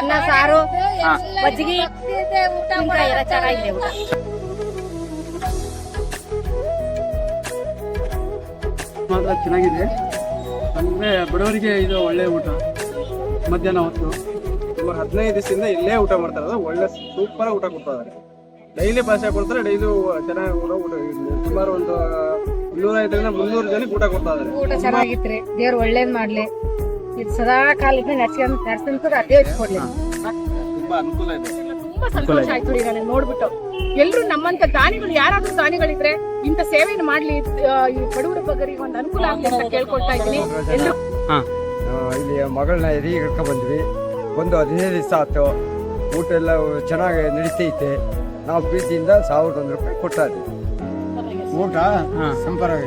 ಅನ್ನ ಸಾರು ಮಜ್ಜಿಗೆ ಉಪ್ಪಿನಕಾಯಿ ಎಲ್ಲ ಚೆನ್ನಾಗಿದೆ ಊಟ. ಮಾತ್ರ ಚೆನ್ನಾಗಿದೆ ಅಂದರೆ ಬಡವರಿಗೆ ಇದು ಒಳ್ಳೆ ಊಟ. ಮಧ್ಯಾಹ್ನ ಹೊತ್ತು ಸುಮಾರು 15 ದಿವಸದಿಂದ ಇಲ್ಲೇ ಊಟ ಮಾಡ್ತಾರೆ. ಒಳ್ಳೆ ಸೂಪರ್ ಊಟ ಕೊಡ್ತಾರೆ. ಡೈಲಿ ಭಾಷೆ ಕೊಡ್ತಾರೆ. ಡೈಲಿ ಚೆನ್ನಾಗಿ ಊಟ ಸುಮಾರು ಒಂದು 250ರಿಂದ 300 ಜನಕ್ಕೆ ಊಟ ಕೊಡ್ತಾ ಇದ್ದಾರೆ. ಊಟ ಚೆನ್ನಾಗಿತ್ರಿ. ದೇವ್ರು ಒಳ್ಳೇದ್ ಮಾಡ್ಲಿ. ಇದು ಸದಾ ಕಾಲದಿಂದ ನಡ್ಸ್ಕೊಂತ ಅದೇ ಇಟ್ಕೊಡ್ಲಿ. ತುಂಬಾ ಅನುಕೂಲ ಇದೆ. ತುಂಬಾ ಸಂತೋಷ ಆಯ್ತು ರೀ ನನಗೆ ನೋಡ್ಬಿಟ್ಟು. ಎಲ್ರು ನಮ್ಮಂತ ದಾನಿಗಳು ಯಾರಾದ್ರೂ ದಾನಿಗಳಿದ್ರೆ ಇಂಥ ಸೇವೆಯನ್ನು ಮಾಡ್ಲಿ, ಈ ಬಡವರ ಬಗ್ಗರಿಗೆ ಒಂದು ಅನುಕೂಲ ಆಗ್ಲಿ ಅಂತ ಕೇಳ್ಕೊಳ್ತಾ ಇದ್ದೀನಿ. ಎಲ್ರು ಇಲ್ಲಿ ಮಗಳನ್ನ ಹೆರಿಗೆ ಕರ್ಕೊಂಡ್ ಬಂದ್ವಿ. ಒಂದು 15 ದಿವಸ ಆಯ್ತು. ಊಟ ಎಲ್ಲ ಚೆನ್ನಾಗಿ ನಡೀತೈತೆ. ನಾವು ಪ್ರೀತಿಯಿಂದ 1001 ರೂಪಾಯಿ ಕೊಡ್ತಾ ಇದ್ದೀವಿ. ಊಟ ಸಂಪರ್ಕ